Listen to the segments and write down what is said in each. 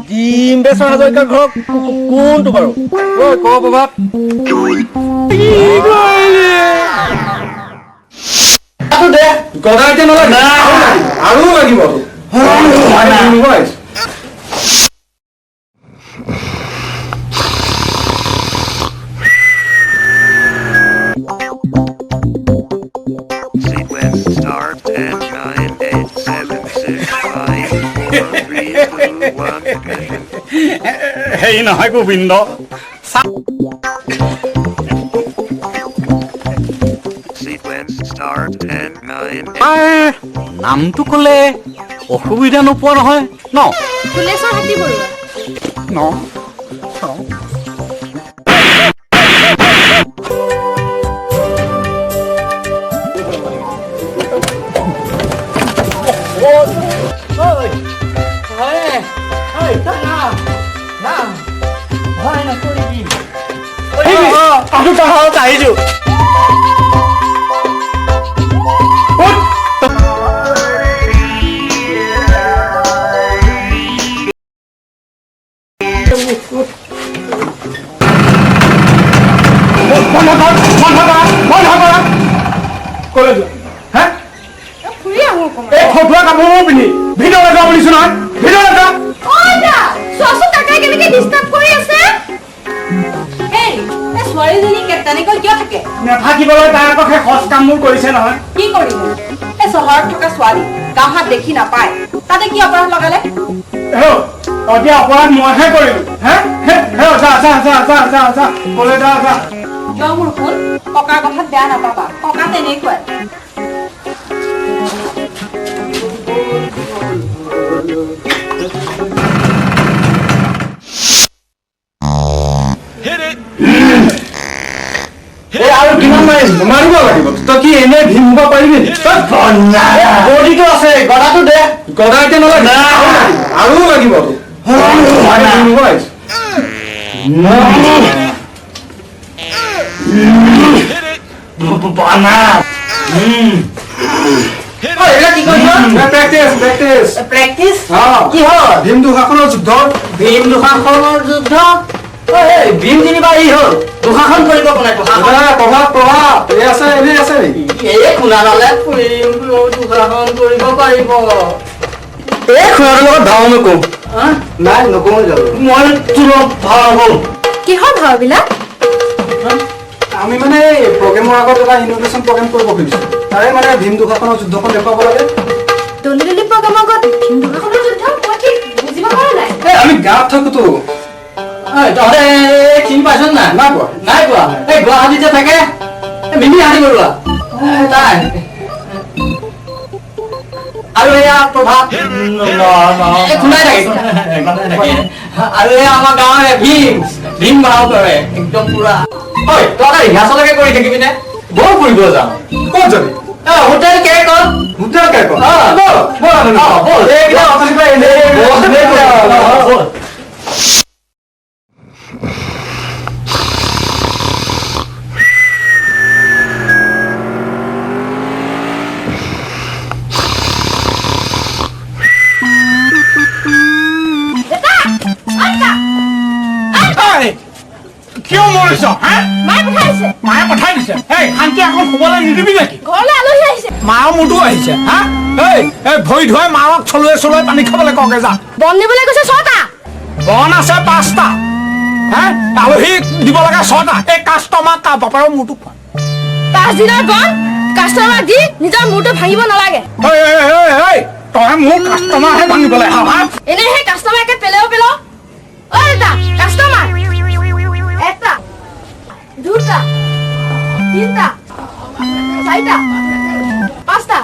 ডিম্বেশ্বৰ হাজৰিকাৰ ঘৰ কোনটো বাৰু ঐ ক প্ৰভাত দে গদা এতিয়া নালাগে আৰু লাগিব Sequence start 10, 9, 8, 7, 6, 5, 4, 3, 2, 1, ignition. হেৰি নহয় গোবিন্দ Sequence start 10, 9, 8. নামটো ক'লে অসুবিধা নোপোৱা নহয় ন ফুলেশ্বৰ হাতী বৰুৱা ন আহিছো ফুৰি আহো অকণমান ফটোৱা কাপোৰ পিন্ধি ভিডিঅ' লগা বুলিছো নহয় ভিডিঅ' লগা চোৱাচোন কাকাই কেনেকে ডিষ্টাৰ্ব কৰি আছে এই ছোৱালীজনী তেনেকৈ কিয় থাকে নাথাকিবলৈ তাৰ আকৌ সেই সজ কামবোৰ কৰিছে নহয় কি কৰিব এই চহৰত থকা ছোৱালী গাঁও হাত দেখি নাপায় তাতে কি অপৰাধ লগালে এতিয়া অপৰাধ মইহে কৰিলো কলে যা যোৱা মোৰ শুন ককাৰ কথাত বেয়া নাপাবা ককা তেনেকুৱাই আৰু কিমান মাৰিব লাগিব তই কি এনে ভীম হব পাৰিবি বডিটো আছে গদাটো দে গদা এতিয়া নালাগে আৰু লাগিব ভীম দুষাখনৰ যুদ্ধ ভীম যেনিবা ই হল দুষাখন কৰিব কোনে প্ৰভাৱ এই আছে এনেই আছে এই শুনা ললে দুষাখন কৰিব পাৰিব এই খুৰাটোৰ লগত ভাও নকৰো নাই নকৰো মই তোৰ ভাও নকৰো কিহৰ ভাওবিলাক আমি মানে প্ৰগ্ৰেমৰ আগত এটা ইন'ভেশ্যন প্ৰগ্ৰেম কৰিব খুজিছো তাৰে মানে ভীম দুষাখনৰ যুদ্ধখন দেখুৱাব লাগে দলিদলি প্ৰগ্ৰামৰ আগত ভীম দুষাখনৰ যুদ্ধ মই ঠিক বুজিব পৰা নাই আমি গাঁৱত থাকোতো তহঁতে চিনি পাইছ নাই নাই পোৱা এই গুৱাহাটীত যে থাকে মিমি হাতী বৰুৱা তাই আৰু এয়া প্ৰভাৱ শুনাই থাকে আৰু এয়া আমাৰ গাঁৱৰে ভীম ভাও কৰে একদম পুৰা হয় তহঁতে ৰিহাৰ্চলকে কৰি থাকিবি নে বৰ ফুৰিব যাওঁ ক'ত যাবি হোটেল কেক কিয় মৰিছ মায়ে পঠাই দিছে শান্তি আকৌ শুবলৈ নিদিবি নেকি ঘৰলৈ আলহী আহিছে মাও মোৰতো আহিছে ভৰি ধুৱাই মাওক চলুৱে পানী খাবলৈ কওঁগে যা বন নিবলৈ গৈছে 6টা বন আছে 5টা আলহী দিব লাগে 6টা এই কাষ্টমাৰ তাৰ বাপাৰৰ মূৰটো 5 দিনৰ বন কাষ্টমাৰ দি নিজৰ মূৰটো ভাঙিব নালাগে তই মোৰ কাষ্টমাৰহে ভাঙিবলৈ এনে সেই কাষ্টমাৰ একে পেলাও ঐ এটা কাষ্টমাৰ 1টা 2টা 3টা 4টা 5টা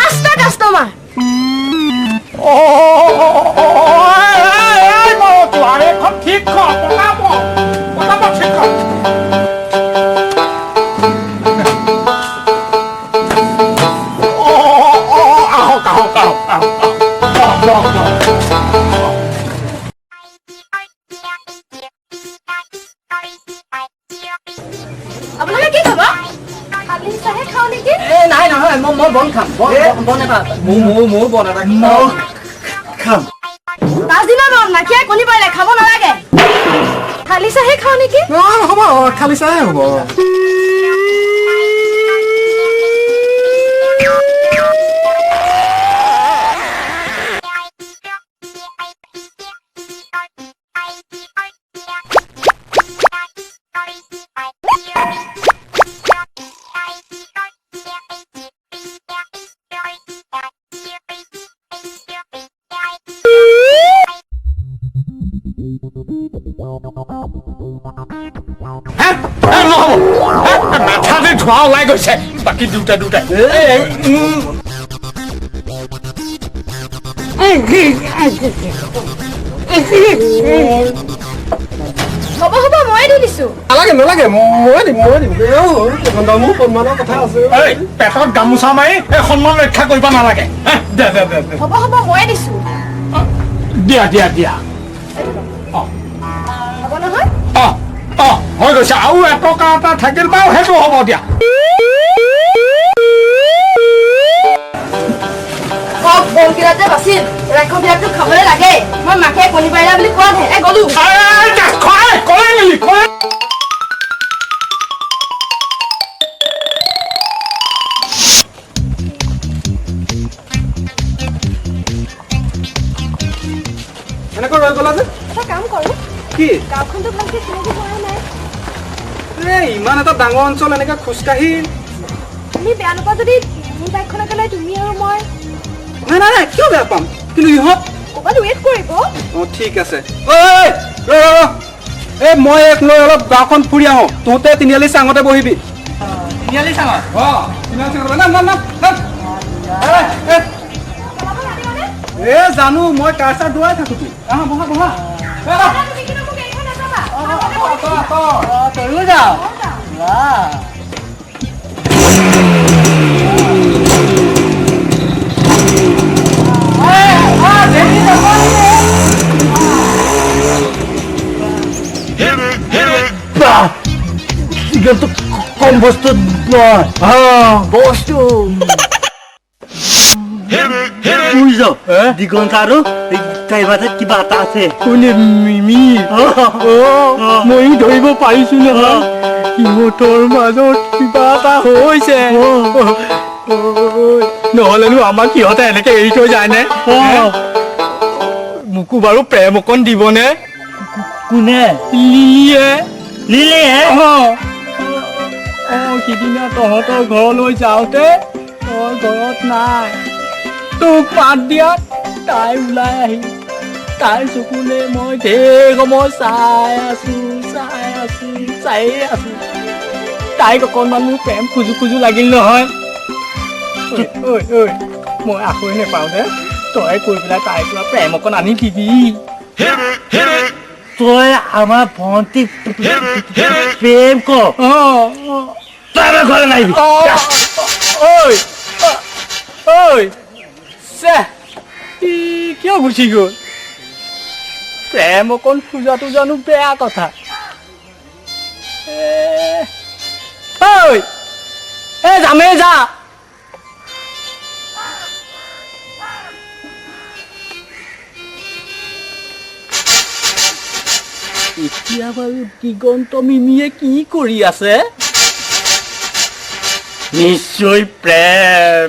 5টা কাষ্টমাৰ ঠিক পটাব ঠিক আপোনালোকে কি খাব খালি চাহে খাও নেকি নাই নহয় মই বন খাম বন এটা মোৰ বন এটা খাম পাছদিনা মাখিয়ে কণী পাৰিলে খাব নালাগে খালি চাহে খাওঁ নেকি হ'ব খালি চাহে হ'ব মাথাতে ধোঁৱা ওলাই গৈছে বাকী দুটাই হ'ব ময়ে দি দিছো নালাগে মই দিম মোৰ সন্মানৰ কথা আছে পেটত গামোচা মাৰি এই সন্মান ৰক্ষা কৰিব নালাগে দে হ'ব ময়ে দিছো দিয়া হ'ব নহয় হৈ গৈছে আৰু এটকা এটা থাকিল বাৰু সেইটো হ'ব দিয়া বনকিৰা যে বাছিল ৰাইখৰ বিয়াটো খাবলৈ লাগে মই মাকে কণী পাৰিলা বুলি কোৱাতহে গলো এনেকৈ ৰৈ গলা যে এটা কাম কৰো কি গাঁওখনটো ভালকে চিনাকি কৰা নাই ইমান এটা ডাঙৰ অঞ্চল এনেকৈ খোজকাঢ়ি তুমি বেয়া নোপোৱা যদি মোৰ বাইকখনকে লৈ তুমি আৰু মই নাই কিয় বেয়া পাম কিন্তু ইহঁত ক'ৰবাত ৱেইট কৰিব ঠিক আছে মই এক লৈ অলপ গাঁওখন ফুৰি আহোঁ তহঁতে তিনিআলি চাঙতে বহিবি তিনিআলি চাঙত জানো মই কাৰ চাৰ দৌৰাই থাকো বহা তুমি কিন্তু মোক এৰিব নাযাবা তয়ো যাও কম বস্তু বস্তু দিগন্ত আৰু ড্ৰাইভাৰত কিবা এটা আছে মই ধৰিব পাৰিছো নহয় সিহঁতৰ মাজত কিবা এটা হৈছে নহলেনো আমাক সিহঁতে এনেকে এৰি থৈ যায়নে মোকো বাৰু প্ৰেম অকণ দিবনে কোনে লিলিয়ে সিদিনা তহঁতৰ ঘৰলৈ যাওঁতে তই ঘৰত নাই তোক মাত দিয়াত তাই ওলাই আহিল তাইৰ চকুলে মই ঢেৰ সময় চাই আছো তাইক অকণমান মোৰ প্ৰেম খোজো লাগিল নহয় মই আখৈ নেপাওঁ যে তই কৈ পেলাই তাইৰ পৰা প্ৰেম অকণ আনি দিবি তই আমাৰ ভণ্টিক প্ৰেম কৰ তই আমাৰ ঘৰলৈ নাহিবি কিয় গুচি গ'ল প্ৰেম অকণ খোজাটো জানো বেয়া কথা যামেই যা এতিয়া বাৰু দিগন্ত মিমিয়ে কি কৰি আছে নিশ্চয় প্ৰেম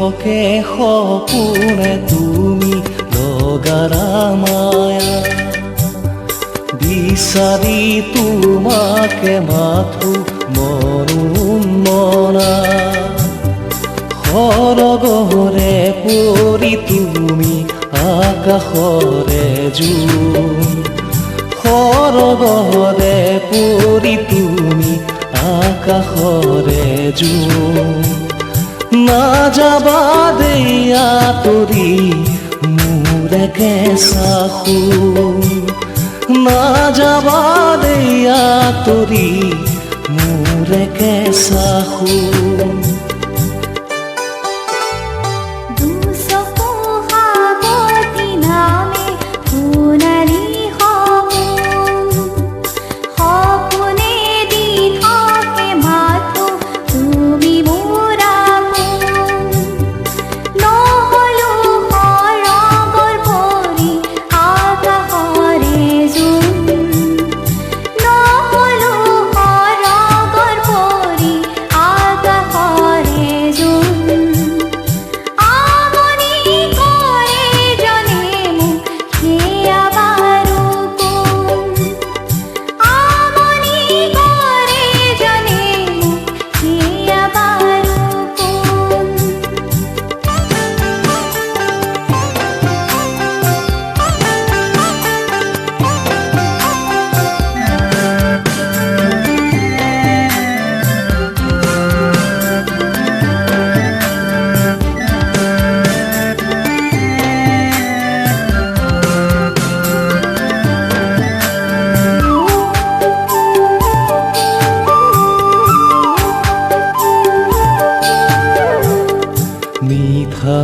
নিথকে সপোনে তুমি লগাৰা মায়া বিচাৰি তোমাকে মাথো মনা সৰগৰে পৰি তুমি আকাশৰে জোন সৰগৰে পৰি তুমি আকাশৰে জোন নাযাবা দেই আঁতৰি মোৰে কেঁচা সোণ নাযাবা দেই আঁতৰি মোৰে কেঁচা সোণ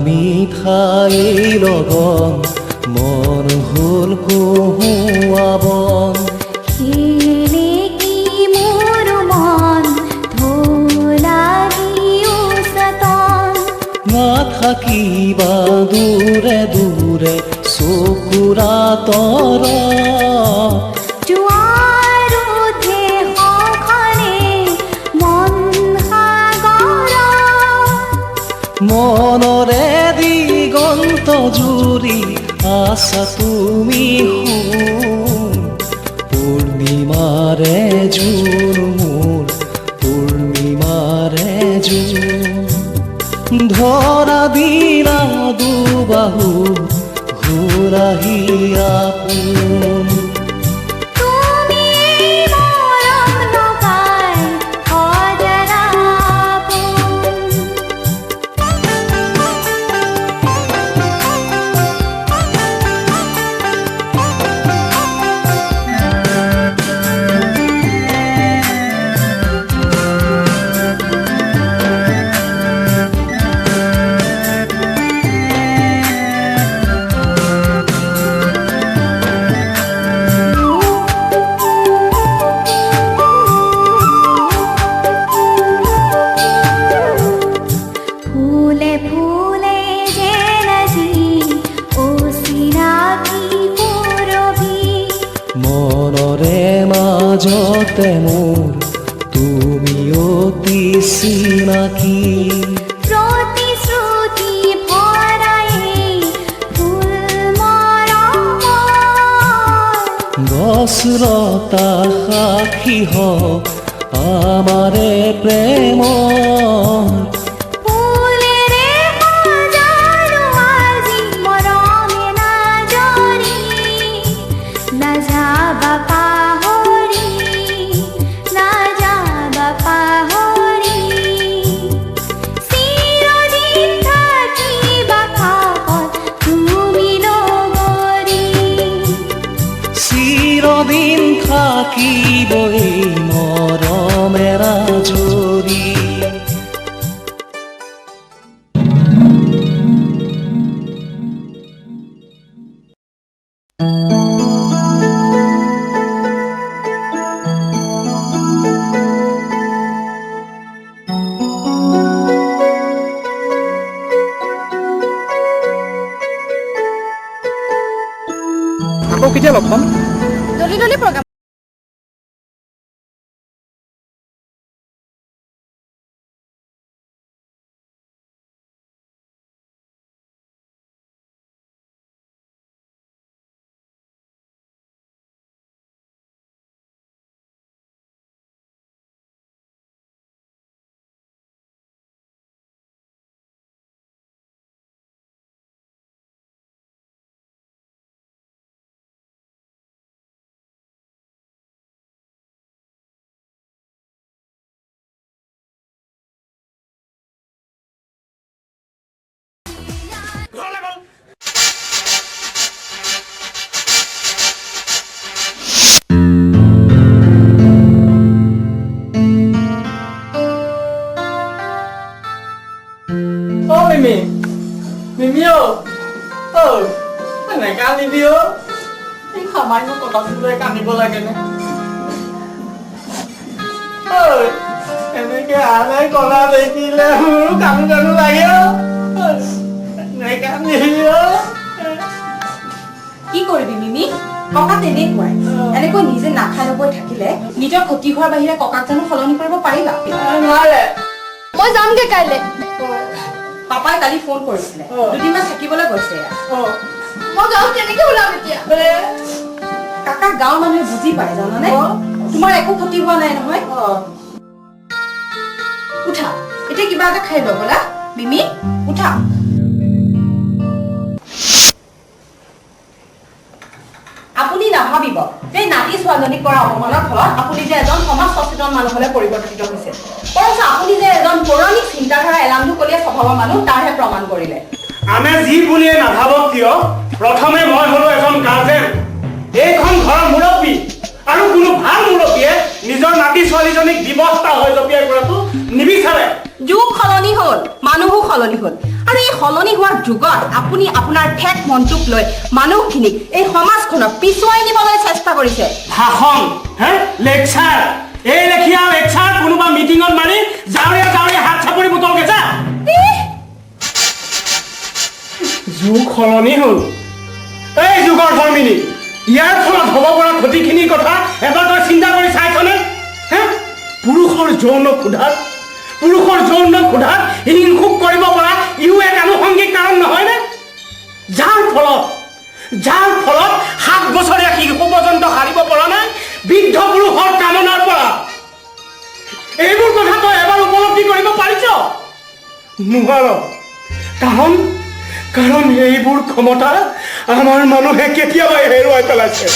মিঠাই লগন মন হ'ল কহুৱাবন নাথাকিবা দূৰে দূৰে চকুৰা তৰ মনৰে দিগন্ত জুৰি আছা তুমি সোণ পূৰ্ণিমাৰে জোন মোৰ পূৰ্ণিমাৰে জোন ধৰা দিনা দুবাহু ঘূৰাহি আপোন মনৰে মাজতে মোৰ তুমি অতি চিনাকি প্ৰতিশ্ৰুতি ভৰাই ফুল মৰম গছ লতা সাক্ষী হওক আমাৰে প্ৰেমৰ চিৰদিন থাকিবই মৰমেৰা জৰি আকৌ কেতিয়া লগ পাম দলি দলি প্ৰগ্ৰাম আনিব লাগেনে এনেকে আনে কলা দেখিলে মোৰ কামো কামো লাগে কি কৰিবি মিমি ককা তেনেকুৱাই এনেকৈ নিজে নাখাই নকৈ থাকিলে নিজৰ ক্ষতি হোৱাৰ বাহিৰে ককাক জানো সলনি কৰিব পাৰিবা নোৱাৰে মই যামগে কাইলে পাপাই কালি ফোন কৰিছিলে দুদিনমান থাকিবলৈ গৈছে মই গাঁৱত কেনেকে ওলাম এতিয়া কাকাক গাঁৱৰ মানুহে বুজি পায় জানানে তোমাৰ একো ক্ষতি হোৱা নাই নহয় উঠা এতিয়া কিবা এটা খাই লব বলা মিমি উঠা আপুনি নাভাবিব যে নাতি ছোৱালীজনীক কৰা অপমানৰ ফলত আপুনি যে এজন সমাজ সচেতন মানুহ হলে পৰিৱৰ্তিত হৈছে বৰঞ্চ আপুনি যে এজন পৌৰাণিক চিন্তাধাৰা এলান্ধুকলীয়া স্বভাৱৰ মানুহ তাৰহে প্ৰমাণ কৰিলে আমি যি বুলিয়ে নাভাবক কিয় প্ৰথমে মই হলো এজন গাৰ্জেন এইখন ঘৰৰ মুৰব্বী আৰু কোনো ভাল মুৰব্বীয়ে নিজৰ নাতি ছোৱালীজনীক ব্যৱস্থা হৈ জপিয়াই কৰাটো নিবিচাৰে যুগ সলনি হ'ল মানুহো সলনি হ'ল আৰু এই সলনি হোৱাৰ যুগত আপুনি আপোনাৰ ঠেক মনটোক লৈ মানুহখিনিক এই সমাজখনক পিছুৱাই নিবলৈ চেষ্টা কৰিছে ভাষণ লেকচাৰ এই লেখীয়া লেকচাৰ কোনোবা মিটিঙত মাৰি জাউৰীয়া হাত চাপৰি বুটল গেছা যুগ সলনি হ'ল এই যুগৰ ধৰ্মিনী ইয়াৰ ফলত হ'ব পৰা ক্ষতিখিনিৰ কথা এবাৰ তই চিন্তা কৰি চাইছনে পুৰুষৰ যৌন ক্ষুধাত হিংসুক কৰিব পৰা ইও এক আনুষংগিক কাৰণ নহয়নে যাৰ ফলত 7 বছৰীয়া শিশু পৰ্যন্ত হাৰিব পৰা নাই বৃদ্ধ পুৰুষৰ কামনাৰ পৰা এইবোৰ কথা তই এবাৰ উপলব্ধি কৰিব পাৰিছ নোৱাৰ কাৰণ এইবোৰ ক্ষমতা আমাৰ মানুহে কেতিয়াবাই হেৰুৱাই পেলাইছে